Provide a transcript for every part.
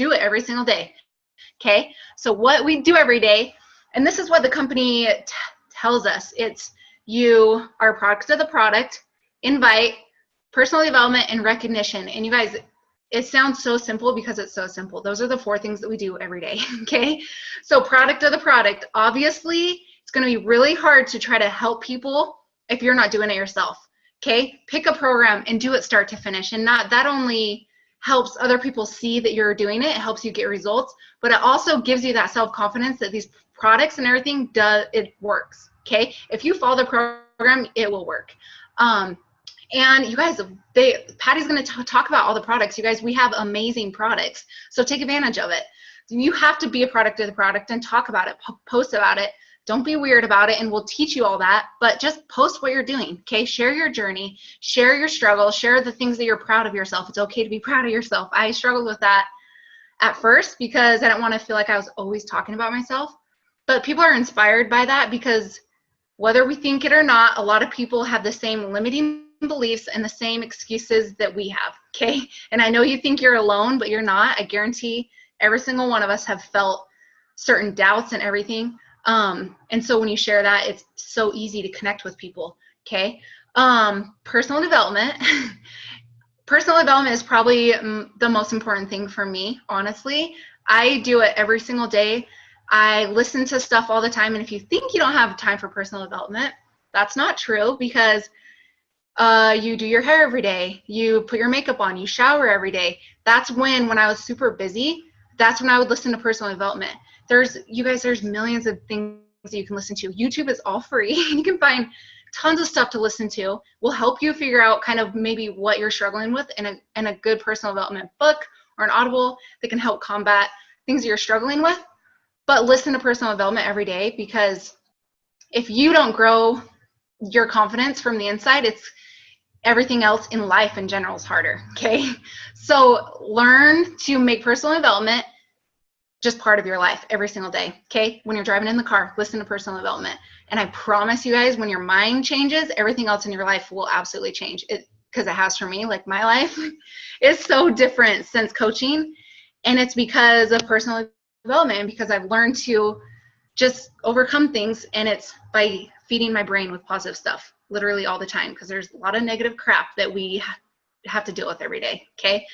do it every single day. Okay, so what we do every day, and this is what the company tells us, it's you are a product of the product, invite, personal development, and recognition. And you guys, it sounds so simple because it's so simple. Those are the 4 things that we do every day. Okay, so product of the product, obviously it's going to be really hard to try to help people if you're not doing it yourself. Okay, pick a program and do it start to finish, and that only helps other people see that you're doing it, it helps you get results, but it also gives you that self-confidence that these products and everything it works. Okay, if you follow the program, it will work. And you guys, Patty's going to talk about all the products. You guys, we have amazing products, so take advantage of it. You have to be a product of the product and talk about it, post about it. Don't be weird about it, and we'll teach you all that, but just post what you're doing, okay? Share your journey, share your struggle, share the things that you're proud of yourself. It's okay to be proud of yourself. I struggled with that at first because I didn't want to feel like I was always talking about myself, but people are inspired by that because whether we think it or not, a lot of people have the same limiting beliefs and the same excuses that we have, okay? And I know you think you're alone, but you're not. I guarantee every single one of us have felt certain doubts and everything. And so when you share that, it's so easy to connect with people. Okay. Personal development. Personal development is probably the most important thing for me, honestly. I do it every single day. I listen to stuff all the time. And if you think you don't have time for personal development, that's not true, because you do your hair every day, you put your makeup on, you shower every day. That's when I was super busy, that's when I would listen to personal development. You guys, there's millions of things that you can listen to. YouTube is all free. You can find tons of stuff to listen to. Will help you figure out kind of maybe what you're struggling with, and a good personal development book or an Audible that can help combat things that you're struggling with. But listen to personal development every day, because if you don't grow your confidence from the inside, everything else in life in general is harder. Okay, so learn to make personal development just part of your life every single day. Okay, when you're driving in the car, listen to personal development, and I promise you guys, when your mind changes, everything else in your life will absolutely change. Because it has for me. Like, my life is so different since coaching, and it's because of personal development, and because I've learned to just overcome things, and it's by feeding my brain with positive stuff literally all the time, because there's a lot of negative crap that we have to deal with every day. Okay,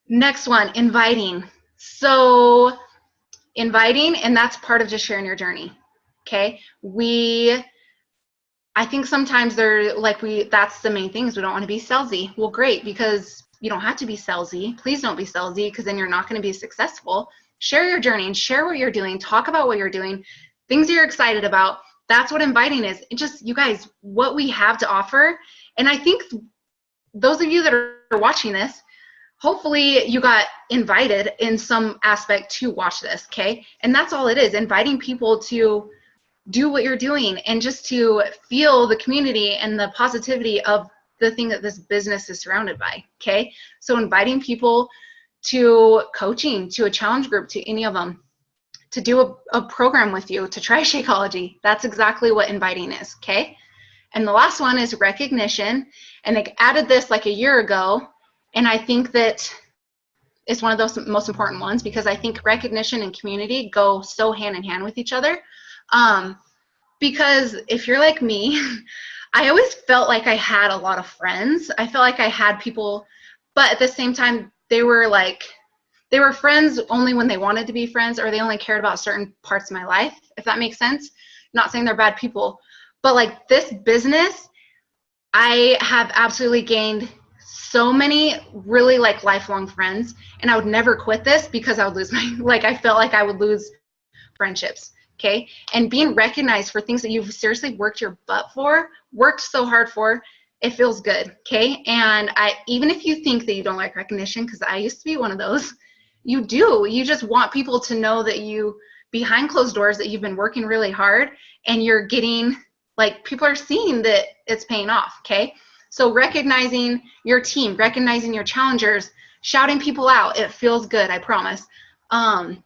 next one, inviting. So inviting, and that's part of just sharing your journey. Okay, I think sometimes that's the main thing, is we don't want to be salesy. Well, great, because you don't have to be salesy. Please don't be salesy, because then you're not going to be successful. Share your journey and share what you're doing. Talk about what you're doing, things you're excited about. That's what inviting is. It just, you guys, what we have to offer. And I think those of you that are watching this, hopefully you got invited in some aspect to watch this, okay? And that's all it is, inviting people to do what you're doing and just to feel the community and the positivity of the thing that this business is surrounded by, okay? So inviting people to coaching, to a challenge group, to any of them, to do a program with you, to try Shakeology. That's exactly what inviting is, okay? And the last one is recognition, and they added this like a year ago. And I think that it's one of those most important ones, because I think recognition and community go so hand in hand with each other. Because if you're like me, I always felt like I had a lot of friends. I felt like I had people, but at the same time, they were friends only when they wanted to be friends, or they only cared about certain parts of my life, if that makes sense. Not saying they're bad people, but like this business, I have absolutely gained so many really like lifelong friends, and I would never quit this because I would lose I felt like I would lose friendships, okay? And being recognized for things that you've seriously worked your butt for, worked so hard for, it feels good, okay? And even if you think that you don't like recognition, because I used to be one of those, you just want people to know that you, behind closed doors, that you've been working really hard, and you're getting, people are seeing that it's paying off, okay? So recognizing your team, recognizing your challengers, shouting people out, it feels good, I promise. And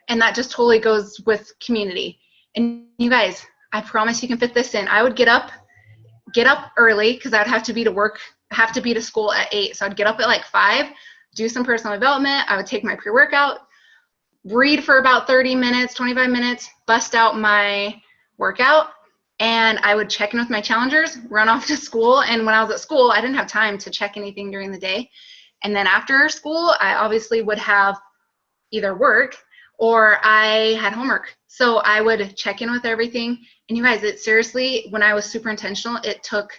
that just totally goes with community. And you guys, I promise you can fit this in. I would get up early, because I'd have to be to school at 8. So I'd get up at like 5, do some personal development. I would take my pre-workout, read for about 30 minutes, 25 minutes, bust out my workout, and I would check in with my challengers, run off to school. And when I was at school, I didn't have time to check anything during the day. And then after school, I obviously would have either work or I had homework. So I would check in with everything. And you guys, it seriously, when I was super intentional, it took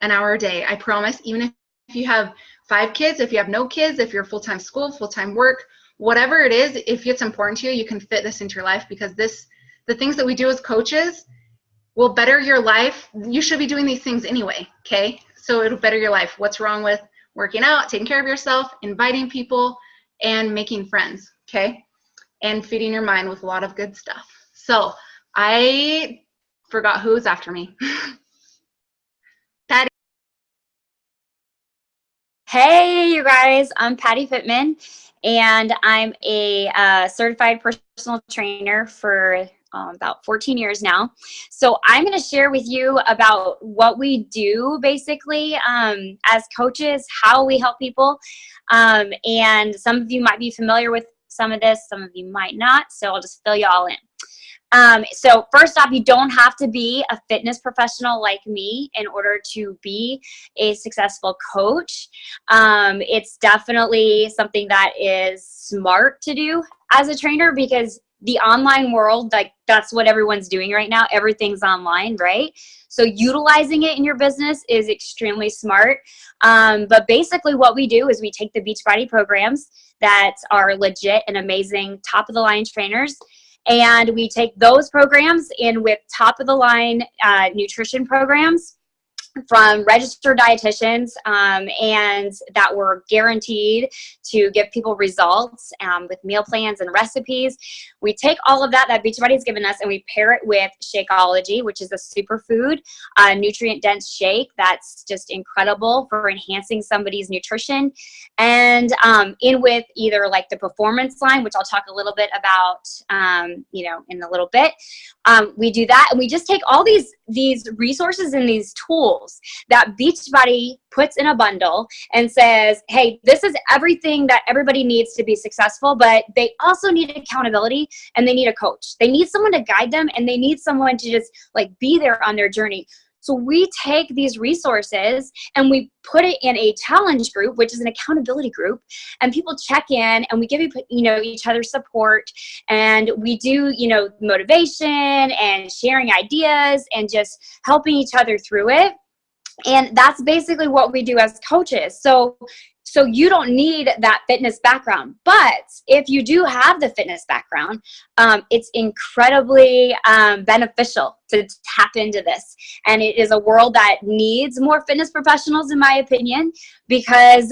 an hour a day. I promise, even if you have 5 kids, if you have no kids, if you're full-time school, full-time work, whatever it is, if it's important to you, you can fit this into your life, because the things that we do as coaches will better your life. You should be doing these things anyway, okay? So it'll better your life. What's wrong with working out, taking care of yourself, inviting people, and making friends, okay? And feeding your mind with a lot of good stuff. So I forgot who was after me. Patty. Hey, you guys, I'm Patty Pittman, and I'm a certified personal trainer for about 14 years now. So I'm going to share with you about what we do basically as coaches, how we help people. And some of you might be familiar with some of this, some of you might not. So I'll just fill you all in. So first off, you don't have to be a fitness professional like me in order to be a successful coach. It's definitely something that is smart to do as a trainer, because the online world, like that's what everyone's doing right now. Everything's online, right? So utilizing it in your business is extremely smart. But basically what we do is we take the Beachbody programs that are legit and amazing, top of the line trainers, and we take those programs in with top of the line nutrition programs from registered dietitians, and that were guaranteed to give people results with meal plans and recipes. We take all of that Beachbody's given us, and we pair it with Shakeology, which is a superfood, nutrient-dense shake that's just incredible for enhancing somebody's nutrition. And in with either like the performance line, which I'll talk a little bit about, in a little bit. We do that, and we just take all these resources and these tools that Beachbody puts in a bundle and says, hey, this is everything that everybody needs to be successful, but they also need accountability and they need a coach. They need someone to guide them, and they need someone to just like be there on their journey. So we take these resources and we put it in a challenge group, which is an accountability group, and people check in, and we give each other support, and we do motivation and sharing ideas and just helping each other through it. And that's basically what we do as coaches. So you don't need that fitness background, but if you do have the fitness background, it's incredibly beneficial to tap into this. And it is a world that needs more fitness professionals, in my opinion, because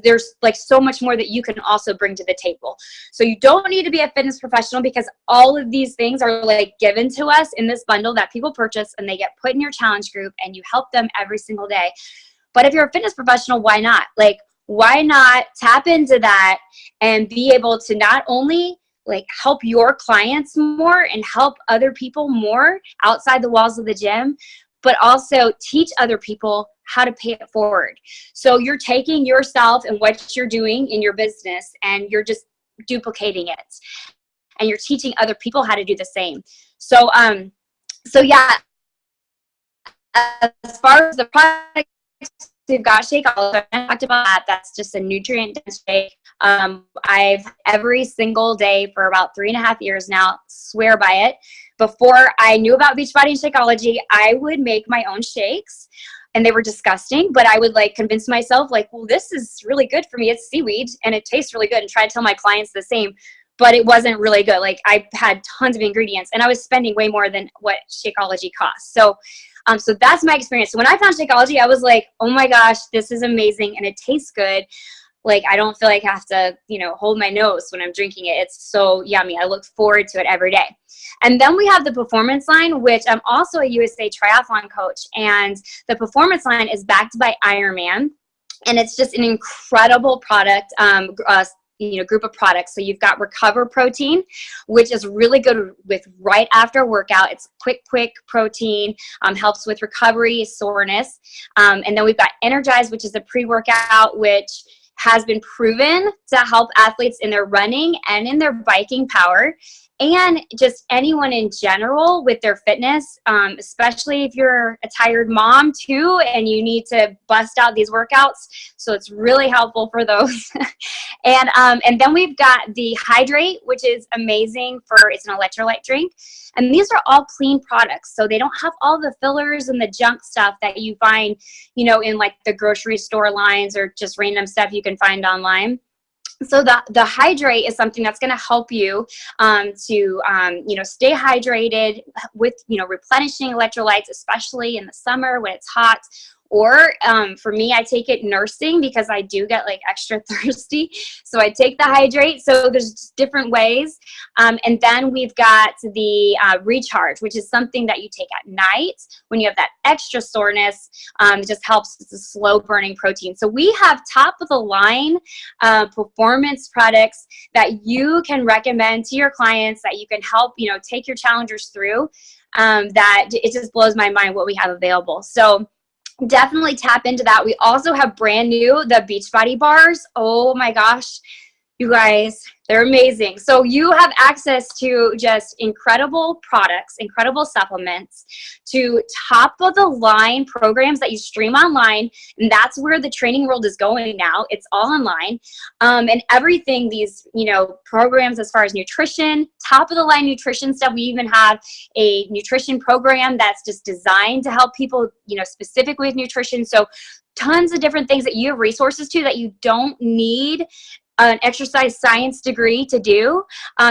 there's like so much more that you can also bring to the table. So you don't need to be a fitness professional, because all of these things are like given to us in this bundle that people purchase, and they get put in your challenge group, and you help them every single day. But if you're a fitness professional, why not? Like, why not tap into that and be able to not only like help your clients more and help other people more outside the walls of the gym, but also teach other people how to pay it forward. So you're taking yourself and what you're doing in your business, and you're just duplicating it, and you're teaching other people how to do the same. So yeah, as far as the product, we've got Shakeology. I talked about that. That's just a nutrient-dense shake. I've every single day for about 3.5 years now, swear by it. Before I knew about Beachbody and Shakeology, I would make my own shakes, and they were disgusting, but I would like convince myself like, well, this is really good for me. It's seaweed and it tastes really good, and try to tell my clients the same, but it wasn't really good. Like, I had tons of ingredients, and I was spending way more than what Shakeology costs. So that's my experience. So when I found Shakeology, I was like, oh my gosh, this is amazing, and it tastes good. Like, I don't feel like I have to, hold my nose when I'm drinking it. It's so yummy. I look forward to it every day. And then we have the performance line, which I'm also a USA triathlon coach. And the performance line is backed by Ironman. And it's just an incredible product, group of products. So you've got Recover Protein, which is really good with right after workout. It's quick protein, helps with recovery, soreness. And then we've got Energize, which is a pre-workout, which has been proven to help athletes in their running and in their biking power, and just anyone in general with their fitness, especially if you're a tired mom too and you need to bust out these workouts. So it's really helpful for those. And then we've got the Hydrate, which is amazing it's an electrolyte drink. And these are all clean products. So they don't have all the fillers and the junk stuff that you find, in like the grocery store lines or just random stuff you can find online. So the Hydrate is something that's going to help you to stay hydrated with replenishing electrolytes, especially in the summer when it's hot. Or for me, I take it nursing because I do get like extra thirsty. So I take the Hydrate. So there's just different ways. And then we've got the Recharge, which is something that you take at night when you have that extra soreness. It just helps. It's a slow burning protein. So we have top of the line performance products that you can recommend to your clients that you can help, take your challengers through. That it just blows my mind what we have available. So definitely tap into that. We also have brand new, the Beachbody bars. Oh my gosh, you guys, they're amazing. So you have access to just incredible products, incredible supplements, to top of the line programs that you stream online. And that's where the training world is going now. It's all online. And everything, these, programs as far as nutrition, top of the line nutrition stuff. We even have a nutrition program that's just designed to help people, specific with nutrition. So tons of different things that you have resources to that you don't need an exercise science degree to do.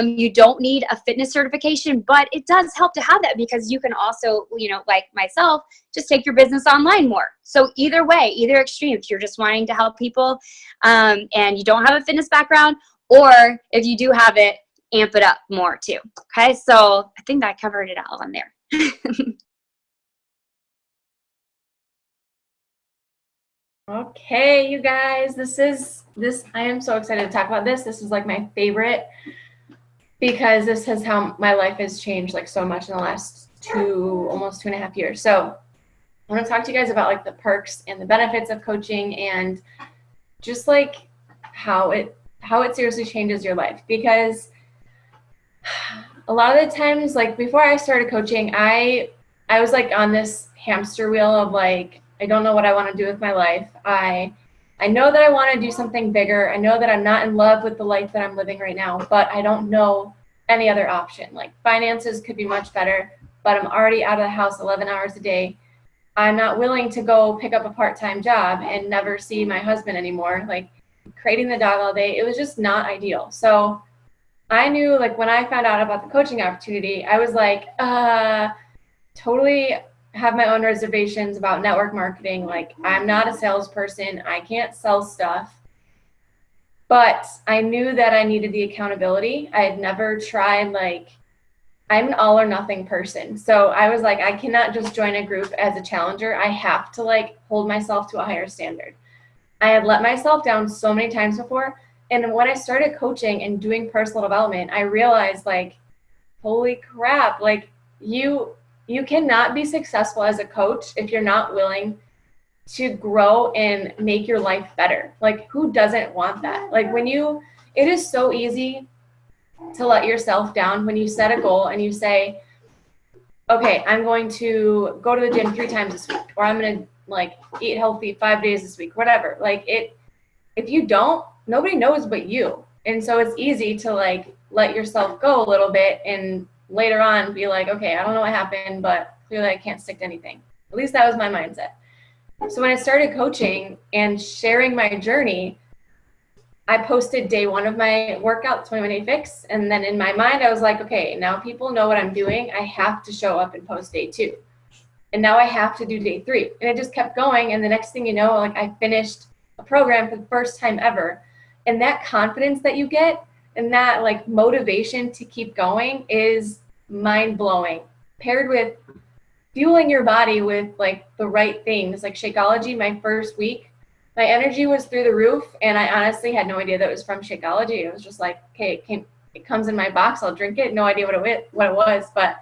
You don't need a fitness certification, but it does help to have that because you can also, like myself, just take your business online more. So either way, either extreme, if you're just wanting to help people and you don't have a fitness background, or if you do have it, amp it up more too. Okay, so I think that covered it all on there. Okay, you guys, I am so excited to talk about this. This is like my favorite because this is how my life has changed like so much in the last almost 2.5 years. So I want to talk to you guys about like the perks and the benefits of coaching and just like how it seriously changes your life. Because a lot of the times, like before I started coaching, I was like on this hamster wheel of like, I don't know what I want to do with my life. I know that I want to do something bigger. I know that I'm not in love with the life that I'm living right now, but I don't know any other option. Like finances could be much better, but I'm already out of the house 11 hours a day. I'm not willing to go pick up a part-time job and never see my husband anymore. Like creating the dog all day, it was just not ideal. So I knew like when I found out about the coaching opportunity, I was like, totally have my own reservations about network marketing. Like I'm not a salesperson. I can't sell stuff. But I knew that I needed the accountability. I had never tried, like, I'm an all or nothing person. So I was like, I cannot just join a group as a challenger. I have to like hold myself to a higher standard. I had let myself down so many times before. And when I started coaching and doing personal development, I realized like, holy crap, like you cannot be successful as a coach if you're not willing to grow and make your life better. Like who doesn't want that? Like it is so easy to let yourself down when you set a goal and you say, okay, I'm going to go to the gym 3 times this week, or I'm going to like eat healthy 5 days this week, whatever. Like if you don't, nobody knows but you. And so it's easy to like let yourself go a little bit and later on be like, okay, I don't know what happened, but clearly I can't stick to anything. At least that was my mindset. So when I started coaching and sharing my journey, I posted day 1 of my workout, 21-day fix. And then in my mind, I was like, okay, now people know what I'm doing. I have to show up and post day 2. And now I have to do day 3. And it just kept going. And the next thing you know, like I finished a program for the first time ever. And that confidence that you get and that like motivation to keep going is mind blowing, paired with fueling your body with like the right things. Like Shakeology, my first week, my energy was through the roof. And I honestly had no idea that it was from Shakeology. It was just like, okay, it comes in my box. I'll drink it. No idea what it was. But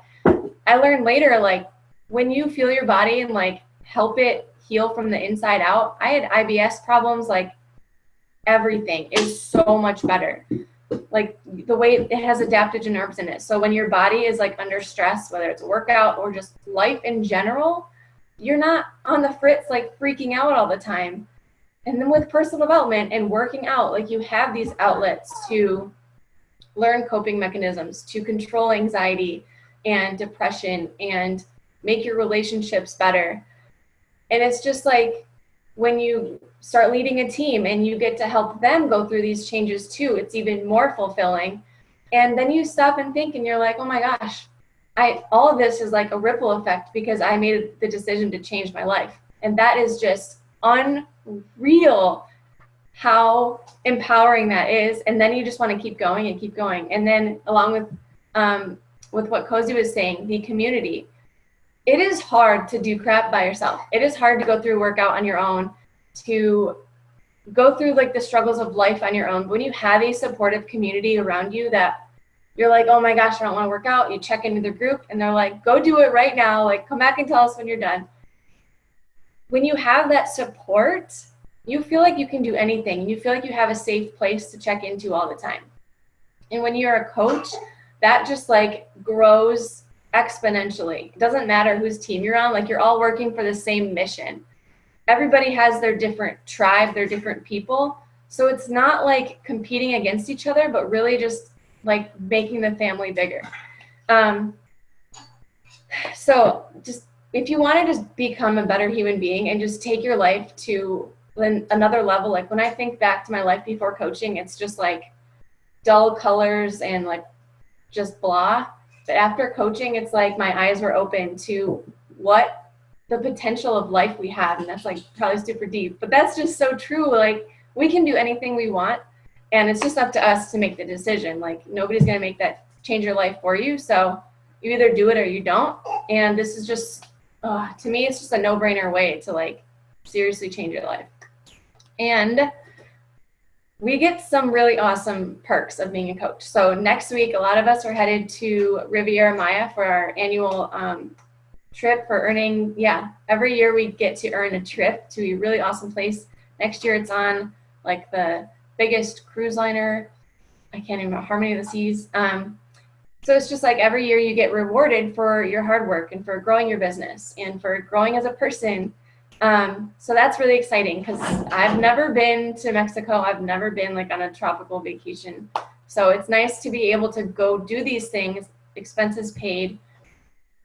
I learned later, like when you fuel your body and like help it heal from the inside out. I had IBS problems like everything is so much better. Like the way it has adaptogen nerves in it. So when your body is like under stress, whether it's a workout or just life in general, you're not on the fritz, like freaking out all the time. And then with personal development and working out, like you have these outlets to learn coping mechanisms, to control anxiety and depression and make your relationships better. And it's just like when you start leading a team and you get to help them go through these changes too, it's even more fulfilling. And then you stop and think and you're like, oh my gosh, all of this is like a ripple effect because I made the decision to change my life. And that is just unreal how empowering that is. And then you just want to keep going and keep going. And then along with what Cozy was saying, the community. It is hard to do crap by yourself. It is hard to go through a workout on your own, to go through like the struggles of life on your own. But when you have a supportive community around you that you're like, oh my gosh, I don't want to work out. You check into the group and they're like, go do it right now. Like, come back and tell us when you're done. When you have that support, you feel like you can do anything. You feel like you have a safe place to check into all the time. And when you're a coach, that just like grows exponentially. It doesn't matter whose team you're on, like you're all working for the same mission. Everybody has their different tribe, their different people. So it's not like competing against each other, but really just like making the family bigger. So just if you want to just become a better human being and just take your life to another level, like when I think back to my life before coaching, it's just like dull colors and like just blah. But after coaching, it's like my eyes were open to what the potential of life we have. And that's like probably super deep, but that's just so true. Like we can do anything we want and it's just up to us to make the decision. Like nobody's going to make that change your life for you. So you either do it or you don't. And this is just, to me, it's just a no-brainer way to like seriously change your life. And we get some really awesome perks of being a coach. So next week, a lot of us are headed to Riviera Maya for our annual trip for earning. Yeah, every year we get to earn a trip to a really awesome place. Next year it's on like the biggest cruise liner. I can't even remember, Harmony of the Seas. So it's just like every year you get rewarded for your hard work and for growing your business and for growing as a person. So that's really exciting because I've never been to Mexico. I've never been like on a tropical vacation. So it's nice to be able to go do these things, expenses paid.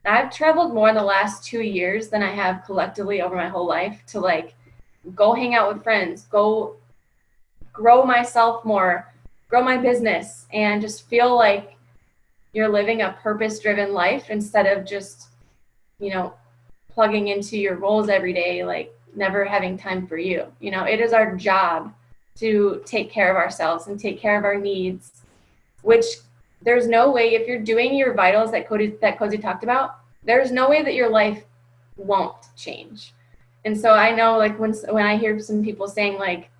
I've traveled more in the last 2 years than I have collectively over my whole life to like go hang out with friends, go grow myself more, grow my business, and just feel like you're living a purpose-driven life instead of just, you know, plugging into your roles every day, like never having time for you. You know, it is our job to take care of ourselves and take care of our needs, which there's no way, if you're doing your vitals that Cozy talked about, there's no way that your life won't change. And so I know like when I hear some people saying like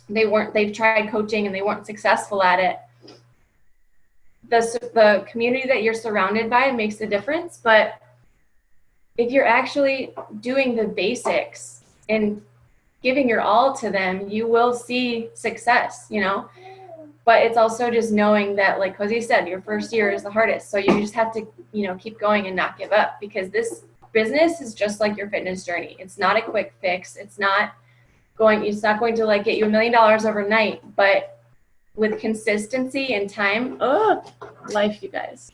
they've tried coaching and they weren't successful at it, the community that you're surrounded by makes a difference. But if you're actually doing the basics and giving your all to them, you will see success, you know. But it's also just knowing that, like Cozy said, your first year is the hardest. So you just have to, you know, keep going and not give up, because this business is just like your fitness journey. It's not a quick fix. It's not going to like get you $1 million overnight, but with consistency and time, life, you guys.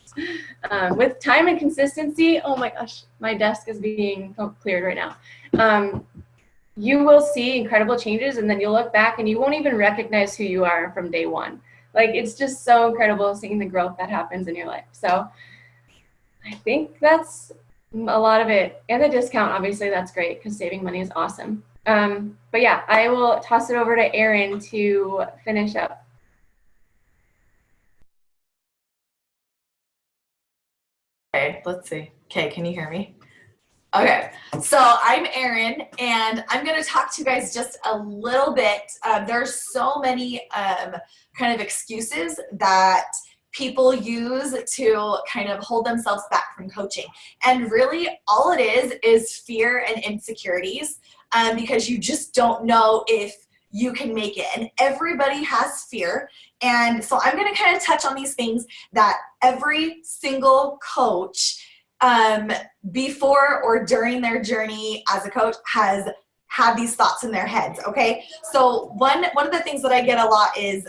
With time and consistency, oh my gosh, my desk is being cleared right now. You will see incredible changes, and then you'll look back and you won't even recognize who you are from day one. Like, it's just so incredible seeing the growth that happens in your life. So I think that's a lot of it. And the discount, obviously, that's great because saving money is awesome. But yeah, I will toss it over to Erin to finish up. Okay, let's see. Okay, can you hear me? Okay, so I'm Erin, and I'm going to talk to you guys just a little bit. There's so many kind of excuses that people use to kind of hold themselves back from coaching. And really, all it is fear and insecurities, because you just don't know if you can make it. And everybody has fear. And so I'm going to kind of touch on these things that every single coach before or during their journey as a coach has had these thoughts in their heads. Okay. So one of the things that I get a lot is,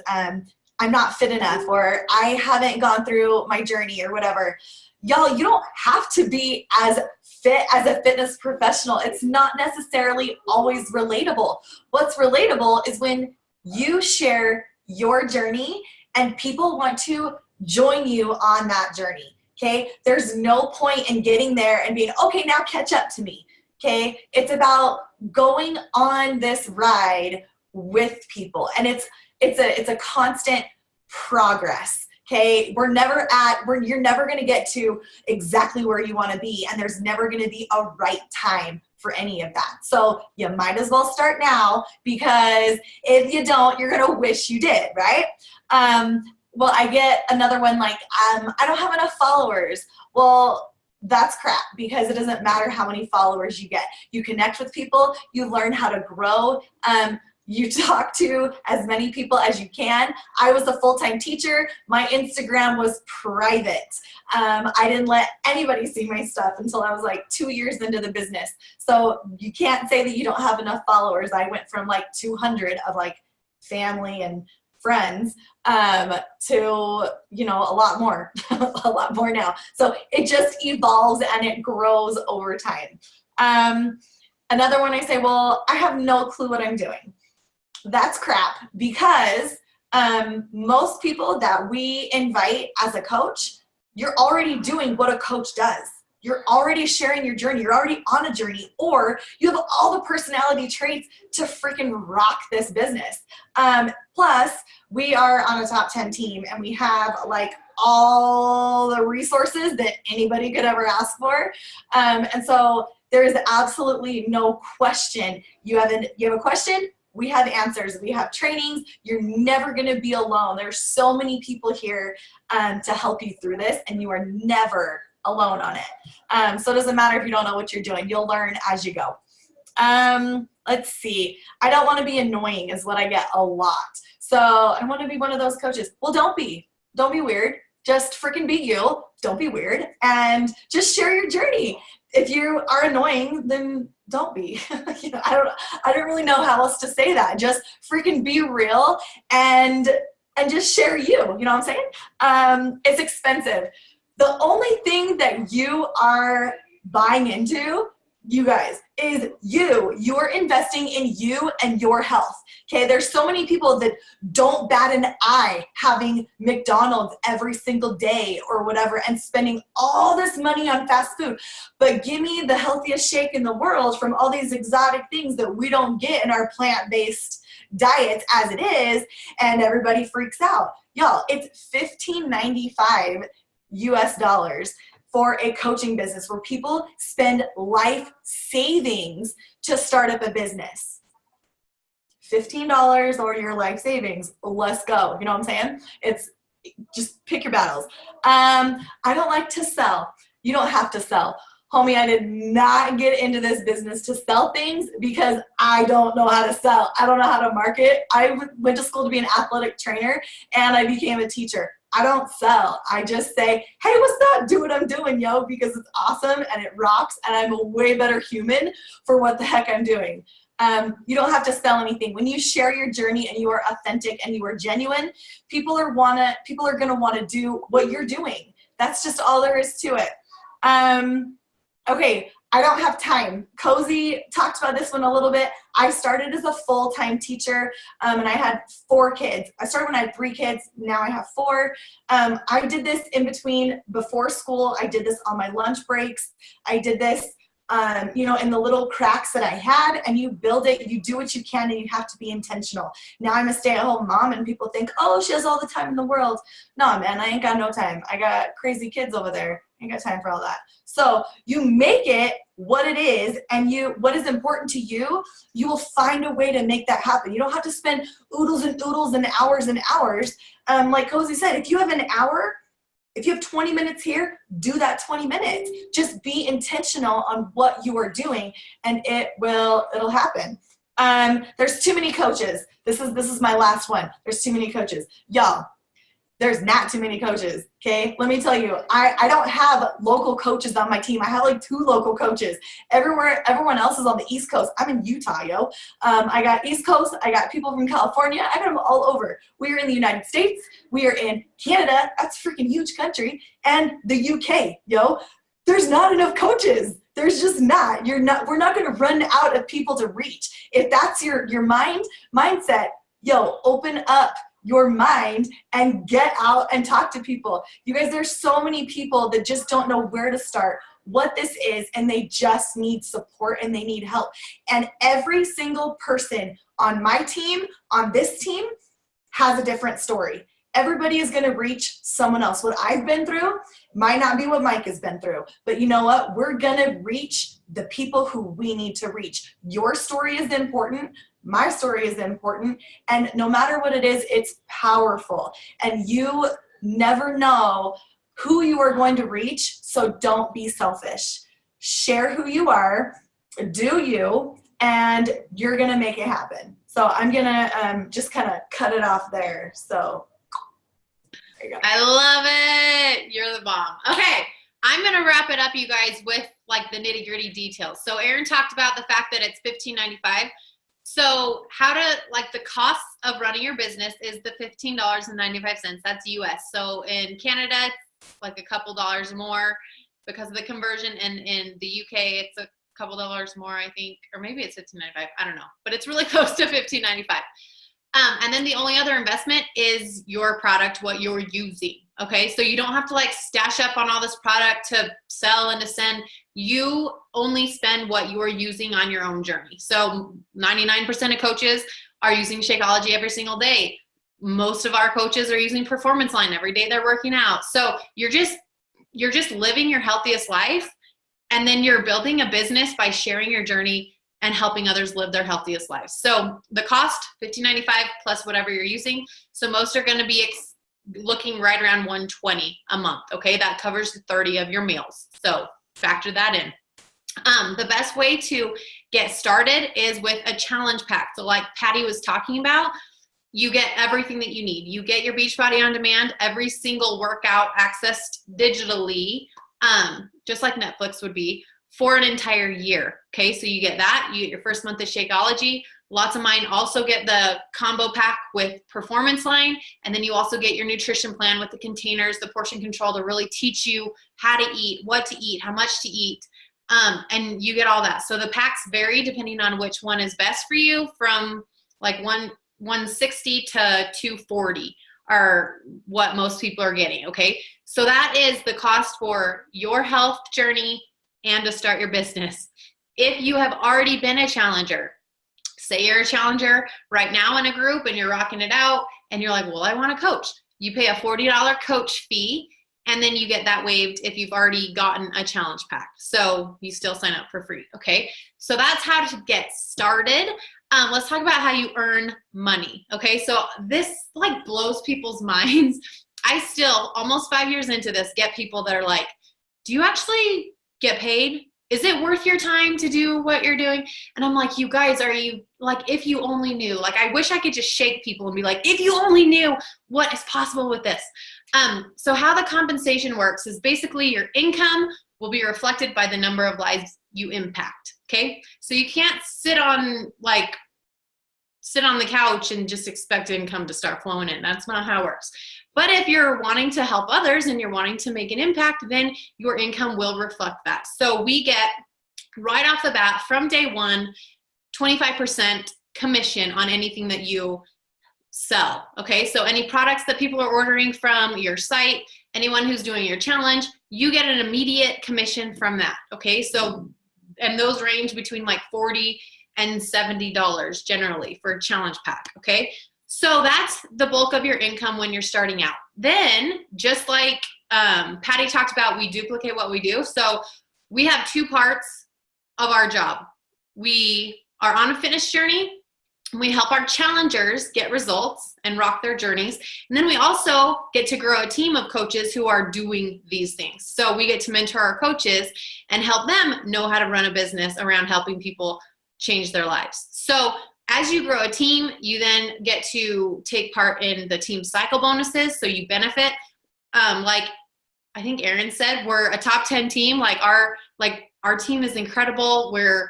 I'm not fit enough, or I haven't gone through my journey or whatever. Y'all, you don't have to be as fit as a fitness professional. It's not necessarily always relatable. What's relatable is when you share your journey and people want to join you on that journey. Okay. There's no point in getting there and being, okay, now catch up to me. Okay. It's about going on this ride with people. And it's a constant progress. Okay. You're never going to get to exactly where you want to be. And there's never going to be a right time for any of that. So you might as well start now, because if you don't, you're going to wish you did. Right. Well, I get another one like, I don't have enough followers. Well, that's crap, because it doesn't matter how many followers you get. You connect with people, you learn how to grow. You talk to as many people as you can. I was a full-time teacher. My Instagram was private. I didn't let anybody see my stuff until I was like 2 years into the business. So you can't say that you don't have enough followers. I went from like 200 of like family and friends to, a lot more, a lot more now. So it just evolves and it grows over time. Another one, I say, well, I have no clue what I'm doing. That's crap, because most people that we invite as a coach, you're already doing what a coach does. You're already sharing your journey. You're already on a journey, or you have all the personality traits to freaking rock this business. Plus, we are on a top 10 team, and we have like all the resources that anybody could ever ask for. And so there is absolutely no question. You have a question, we have answers. We have trainings. You're never going to be alone. There's so many people here to help you through this, and you are never alone on it. So it doesn't matter if you don't know what you're doing. You'll learn as you go. Let's see. I don't want to be annoying is what I get a lot. So I want to be one of those coaches. Well, don't be weird. Just freaking be you. Don't be weird, and just share your journey. If you are annoying, then don't be. I don't really know how else to say that. Just freaking be real and just share you. You know what I'm saying? It's expensive. The only thing that you are buying into, you guys, is you. You're investing in you and your health. Okay, there's so many people that don't bat an eye having McDonald's every single day or whatever and spending all this money on fast food. But give me the healthiest shake in the world from all these exotic things that we don't get in our plant-based diets as it is, and everybody freaks out. Y'all, it's $15.95 US for a coaching business where people spend life savings to start up a business. $15 or your life savings. Let's go. You know what I'm saying? It's just pick your battles. I don't like to sell. You don't have to sell. Homie, I did not get into this business to sell things because I don't know how to sell. I don't know how to market. I went to school to be an athletic trainer, and I became a teacher. I don't sell. I just say, hey, what's up? Do what I'm doing, yo, because it's awesome and it rocks, and I'm a way better human for what the heck I'm doing. You don't have to sell anything. When you share your journey and you are authentic and you are genuine, people are going to want to do what you're doing. That's just all there is to it. Okay, I don't have time. Cozy talked about this one a little bit. I started as a full-time teacher, and I had 4 kids. I started when I had 3 kids. Now I have 4. I did this in between, before school. I did this on my lunch breaks. I did this in the little cracks that I had, and you build it, you do what you can, and you have to be intentional. Now I'm a stay-at-home mom, and people think, oh, she has all the time in the world. No, man, I ain't got no time. I got crazy kids over there. I ain't got time for all that. So you make it what it is, and what is important to you, you will find a way to make that happen. You don't have to spend oodles and hours and hours. Like Cozy said, if you have an hour, if you have 20 minutes here, do that 20 minutes. Just be intentional on what you are doing, and it'll happen. There's too many coaches. This is my last one. There's too many coaches. Y'all, there's not too many coaches, okay? Let me tell you, I don't have local coaches on my team. I have like 2 local coaches. Everyone else is on the East Coast. I'm in Utah, yo. I got East Coast. I got people from California. I got them all over. We are in the United States. We are in Canada. That's a freaking huge country. And the UK, yo. There's not enough coaches. There's just not. We're not going to run out of people to reach. If that's your mindset, yo, open up your mind and get out and talk to people. You guys, there's so many people that just don't know where to start, what this is, and they just need support and they need help. And every single person on my team, on this team, has a different story. Everybody is going to reach someone else. What I've been through might not be what Mike has been through. But you know what? We're going to reach the people who we need to reach. Your story is important. My story is important. And no matter what it is, it's powerful. And you never know who you are going to reach. So don't be selfish. Share who you are. Do you. And you're going to make it happen. So I'm going to just kind of cut it off there. So there you go. I love it. You're the bomb. Okay. I'm going to wrap it up, you guys, with like the nitty gritty details. So Erin talked about the fact that it's $15.95. So how to, like, the cost of running your business is the $15.95. That's US. So in Canada, it's like a couple dollars more because of the conversion. And in the UK, it's a couple dollars more, I think, or maybe it's $15.95. I don't know, but it's really close to $15.95. And then the only other investment is your product, what you're using. Okay. So you don't have to like stash up on all this product to sell and to send. You only spend what you are using on your own journey. So 99% of coaches are using Shakeology every single day. Most of our coaches are using Performance Line every day they're working out. So you're just living your healthiest life. And then you're building a business by sharing your journey and helping others live their healthiest lives. So the cost, $15.95 plus whatever you're using. So most are going to be looking right around $120 a month. Okay. That covers 30 of your meals. So factor that in. The best way to get started is with a challenge pack. So like Patty was talking about, you get everything that you need. You get your Beachbody On Demand, every single workout accessed digitally, just like Netflix would be, for an entire year. Okay, so you get that. You get your first month of Shakeology. Lots of mine also get the combo pack with Performance Line. And then you also get your nutrition plan with the containers, the portion control to really teach you how to eat, what to eat, how much to eat. And you get all that. So the packs vary depending on which one is best for you, from like 160 to 240 are what most people are getting. Okay, so that is the cost for your health journey and to start your business. If you have already been a challenger, say you're a challenger right now in a group and you're rocking it out and you're like, well, I want a coach. You pay a $40 coach fee and then you get that waived if you've already gotten a challenge pack. So you still sign up for free, okay? So that's how to get started. Let's talk about how you earn money, okay? So this like blows people's minds. I still, almost 5 years into this, get people that are like, do you actually get paid? Is it worth your time to do what you're doing? And I'm like, you guys, are you like, if you only knew, like, I wish I could just shake people and be like, if you only knew what is possible with this. So how the compensation works is basically your income will be reflected by the number of lives you impact. Okay. So you can't sit on the couch and just expect income to start flowing in. That's not how it works. But if you're wanting to help others and you're wanting to make an impact, then your income will reflect that. So we get right off the bat from day one, 25% commission on anything that you sell. Okay. So any products that people are ordering from your site, anyone who's doing your challenge, you get an immediate commission from that. Okay. So, and those range between like $40 and $70 generally for a challenge pack. Okay. So that's the bulk of your income when you're starting out. Then, just like Patty talked about, we duplicate what we do. So we have 2 parts of our job. We are on a fitness journey. We help our challengers get results and rock their journeys. And then we also get to grow a team of coaches who are doing these things. So we get to mentor our coaches and help them know how to run a business around helping people change their lives. So as you grow a team, you then get to take part in the team cycle bonuses. So you benefit, like I think Erin said, we're a top 10 team. Like our team is incredible. We're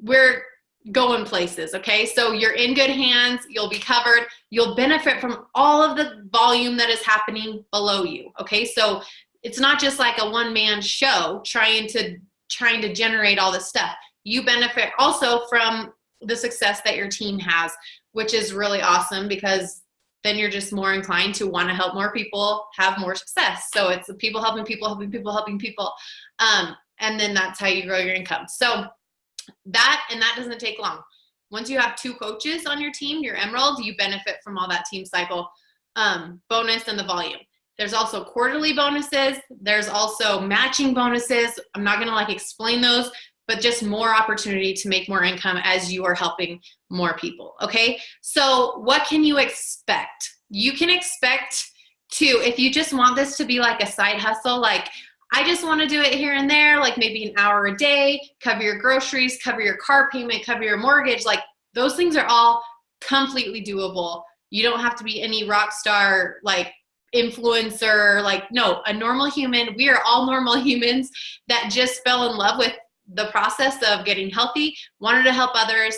we're going places. Okay. So you're in good hands. You'll be covered. You'll benefit from all of the volume that is happening below you. Okay. So it's not just like a one-man show trying to generate all this stuff. You benefit also from the success that your team has, which is really awesome, because then you're just more inclined to want to help more people have more success. So it's people helping people, helping people, helping people. And then that's how you grow your income. So that doesn't take long. Once you have 2 coaches on your team, your Emerald, you benefit from all that team cycle bonus and the volume. There's also quarterly bonuses. There's also matching bonuses. I'm not going to explain those, but just more opportunity to make more income as you are helping more people. Okay. So what can you expect? You can expect to, if you just want this to be like a side hustle, like I just want to do it here and there, like maybe an hour a day, cover your groceries, cover your car payment, cover your mortgage. Like those things are all completely doable. You don't have to be any rock star, influencer, no, a normal human. We are all normal humans that just fell in love with the process of getting healthy, wanted to help others,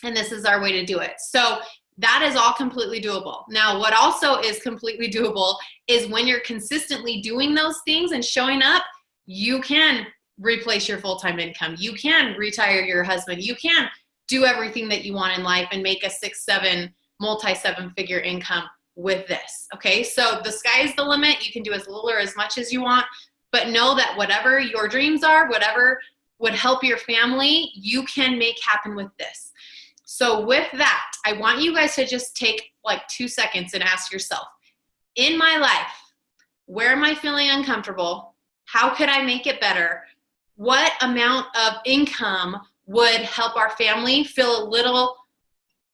and this is our way to do it. So that is all completely doable. Now, what also is completely doable is when you're consistently doing those things and showing up, you can replace your full-time income. You can retire your husband. You can do everything that you want in life and make a 6-7, multi-7-figure income with this. Okay, so the sky is the limit. You can do as little or as much as you want, but know that whatever your dreams are, whatever would help your family, you can make happen with this. So with that, I want you guys to just take 2 seconds and ask yourself, in my life, where am I feeling uncomfortable? How could I make it better? What amount of income would help our family feel a little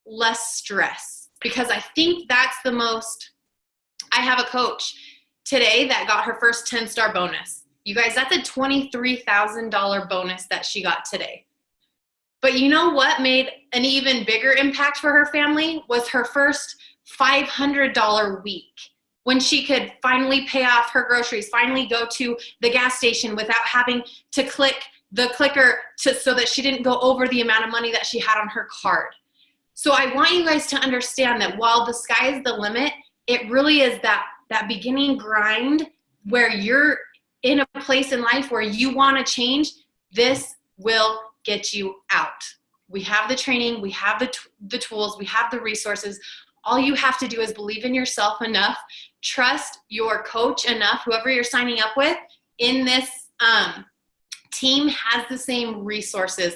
less stress? Because I think that's the most. I have a coach today that got her first 10-star bonus. You guys, that's a $23,000 bonus that she got today. But you know what made an even bigger impact for her family was her first $500 week, when she could finally pay off her groceries, finally go to the gas station without having to click the clicker so that she didn't go over the amount of money that she had on her card. So I want you guys to understand that while the sky is the limit, it really is that beginning grind where you're in a place in life where you want to change. This will get you out. We have the training, we have the tools, we have the resources. All you have to do is believe in yourself enough, trust your coach enough, whoever you're signing up with in this team has the same resources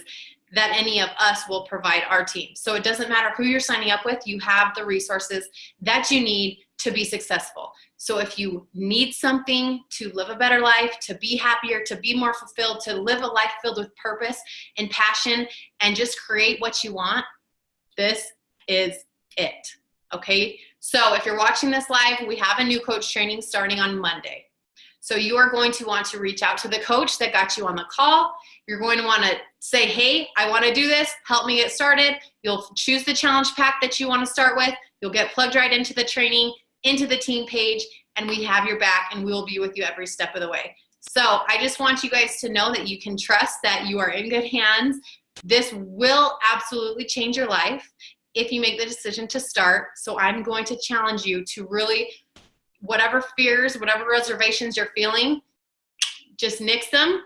that any of us will provide our team. So it doesn't matter who you're signing up with, you have the resources that you need to be successful. So if you need something to live a better life, to be happier, to be more fulfilled, to live a life filled with purpose and passion, and just create what you want, this is it. Okay? So if you're watching this live, we have a new coach training starting on Monday. So you are going to want to reach out to the coach that got you on the call. You're going to want to say, hey, I want to do this. Help me get started. You'll choose the challenge pack that you want to start with. You'll get plugged right into the training, into the team page, and we have your back, and we will be with you every step of the way. So I just want you guys to know that you can trust that you are in good hands. This will absolutely change your life if you make the decision to start. So I'm going to challenge you to really, whatever fears, whatever reservations you're feeling, just nix them.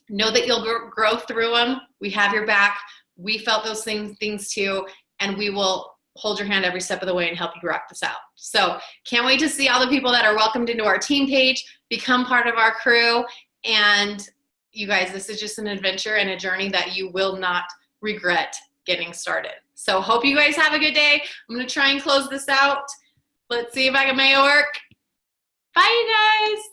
Know that you'll grow through them. We have your back. We felt those things too, and we will hold your hand every step of the way and help you rock this out. So can't wait to see all the people that are welcomed into our team page, become part of our crew. And you guys, this is just an adventure and a journey that you will not regret getting started. So hope you guys have a good day. I'm going to try and close this out. Let's see if I can make it work. Bye, you guys.